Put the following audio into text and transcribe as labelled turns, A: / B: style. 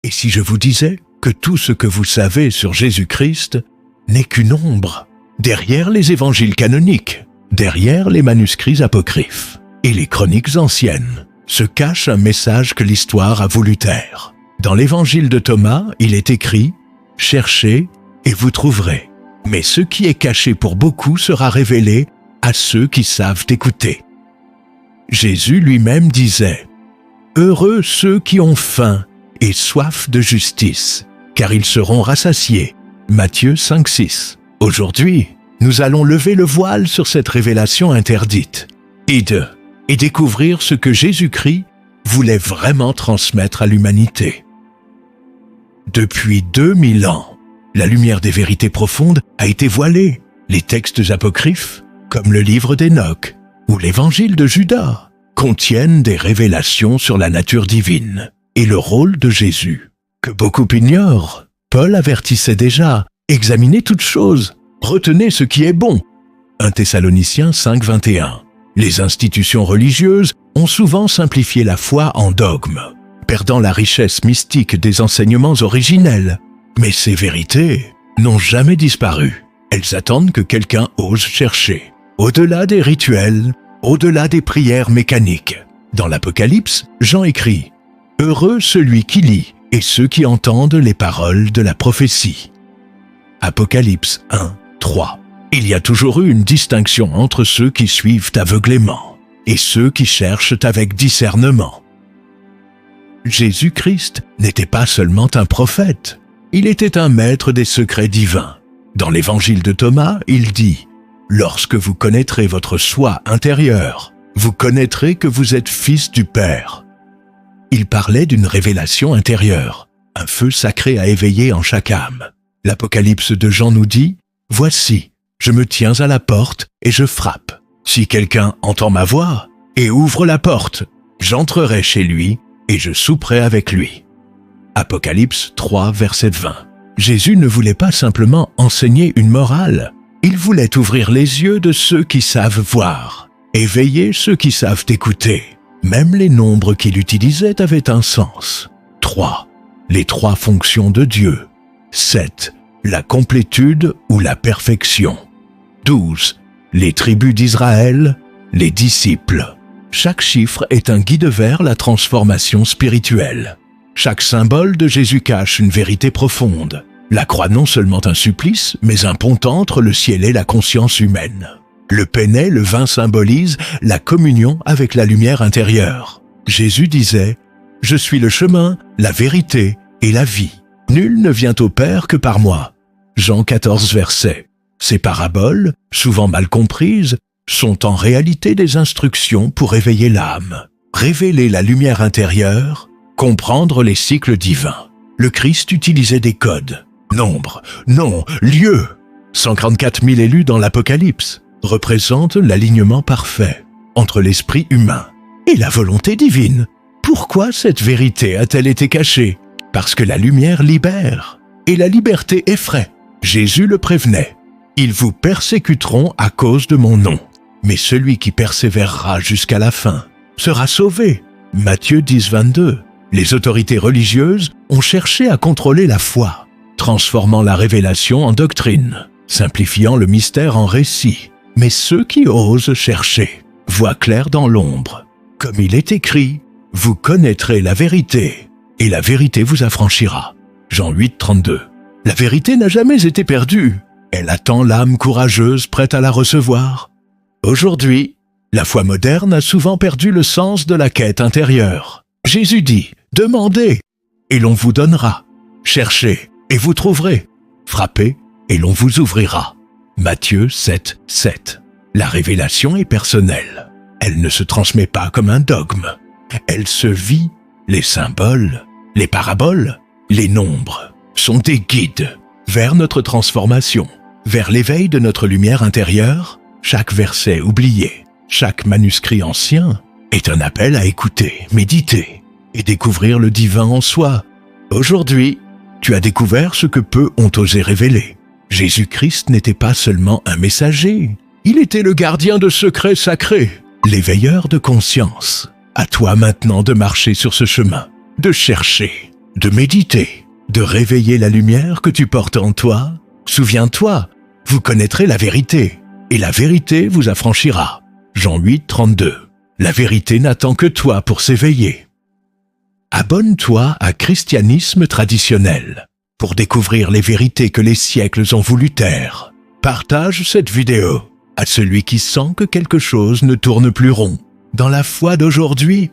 A: Et si je vous disais que tout ce que vous savez sur Jésus-Christ n'est qu'une ombre, derrière les évangiles canoniques, derrière les manuscrits apocryphes et les chroniques anciennes, se cache un message que l'histoire a voulu taire. Dans l'évangile de Thomas, il est écrit « Cherchez et vous trouverez ». Mais ce qui est caché pour beaucoup sera révélé à ceux qui savent écouter. Jésus lui-même disait « Heureux ceux qui ont faim et soif de justice, car ils seront rassasiés. » Matthieu 5,6. Aujourd'hui, nous allons lever le voile sur cette révélation interdite et découvrir ce que Jésus-Christ voulait vraiment transmettre à l'humanité. Depuis 2000 ans, la lumière des vérités profondes a été voilée. Les textes apocryphes, comme le livre d'Enoch ou l'évangile de Judas, contiennent des révélations sur la nature divine et le rôle de Jésus, que beaucoup ignorent. Paul avertissait déjà, examinez toutes choses, retenez ce qui est bon. 1 Thessaloniciens 5,21. Les institutions religieuses ont souvent simplifié la foi en dogme, perdant la richesse mystique des enseignements originels. Mais ces vérités n'ont jamais disparu. Elles attendent que quelqu'un ose chercher, au-delà des rituels, au-delà des prières mécaniques. Dans l'Apocalypse, Jean écrit « Heureux celui qui lit et ceux qui entendent les paroles de la prophétie. » Apocalypse 1, 3. Il y a toujours eu une distinction entre ceux qui suivent aveuglément et ceux qui cherchent avec discernement. Jésus-Christ n'était pas seulement un prophète, il était un maître des secrets divins. Dans l'évangile de Thomas, il dit « Lorsque vous connaîtrez votre soi intérieure, vous connaîtrez que vous êtes fils du Père. » Il parlait d'une révélation intérieure, un feu sacré à éveiller en chaque âme. L'Apocalypse de Jean nous dit « Voici, je me tiens à la porte et je frappe. Si quelqu'un entend ma voix et ouvre la porte, j'entrerai chez lui et je souperai avec lui. » Apocalypse 3, verset 20. Jésus ne voulait pas simplement enseigner une morale, il voulait ouvrir les yeux de ceux qui savent voir, éveiller ceux qui savent écouter. Même les nombres qu'il utilisait avaient un sens. 3. Les 3 fonctions de Dieu. 7. La complétude ou la perfection. 12. Les tribus d'Israël, les disciples. Chaque chiffre est un guide vers la transformation spirituelle. Chaque symbole de Jésus cache une vérité profonde. La croix non seulement un supplice, mais un pont entre le ciel et la conscience humaine. Le pennet, le vin symbolise la communion avec la lumière intérieure. Jésus disait « Je suis le chemin, la vérité et la vie. Nul ne vient au Père que par moi. » Jean 14, verset. Ces paraboles, souvent mal comprises, sont en réalité des instructions pour éveiller l'âme, révéler la lumière intérieure, comprendre les cycles divins. Le Christ utilisait des codes, nombres, noms, lieux. 144 000 élus dans l'Apocalypse représentent l'alignement parfait entre l'esprit humain et la volonté divine. Pourquoi cette vérité a-t-elle été cachée? Parce que la lumière libère et la liberté effraie. Jésus le prévenait. Ils vous persécuteront à cause de mon nom, mais celui qui persévérera jusqu'à la fin sera sauvé. Matthieu 10, 22. Les autorités religieuses ont cherché à contrôler la foi, transformant la révélation en doctrine, simplifiant le mystère en récit. Mais ceux qui osent chercher voient clair dans l'ombre. Comme il est écrit, vous connaîtrez la vérité, et la vérité vous affranchira. Jean 8, 32. La vérité n'a jamais été perdue. Elle attend l'âme courageuse prête à la recevoir. Aujourd'hui, la foi moderne a souvent perdu le sens de la quête intérieure. Jésus dit « Demandez, et l'on vous donnera. Cherchez, et vous trouverez. Frappez, et l'on vous ouvrira. » Matthieu 7, 7. La révélation est personnelle. Elle ne se transmet pas comme un dogme. Elle se vit. Les symboles, les paraboles, les nombres sont des guides vers notre transformation, vers l'éveil de notre lumière intérieure. Chaque verset oublié, chaque manuscrit ancien est un appel à écouter, méditer et découvrir le divin en soi. Aujourd'hui, tu as découvert ce que peu ont osé révéler. Jésus-Christ n'était pas seulement un messager, il était le gardien de secrets sacrés, l'éveilleur de conscience. À toi maintenant de marcher sur ce chemin, de chercher de méditer, de réveiller la lumière que tu portes en toi. Souviens-toi, vous connaîtrez la vérité, et la vérité vous affranchira. Jean 8, 32. La vérité n'attend que toi pour s'éveiller. Abonne-toi à Christianisme traditionnel pour découvrir les vérités que les siècles ont voulu taire. Partage cette vidéo à celui qui sent que quelque chose ne tourne plus rond dans la foi d'aujourd'hui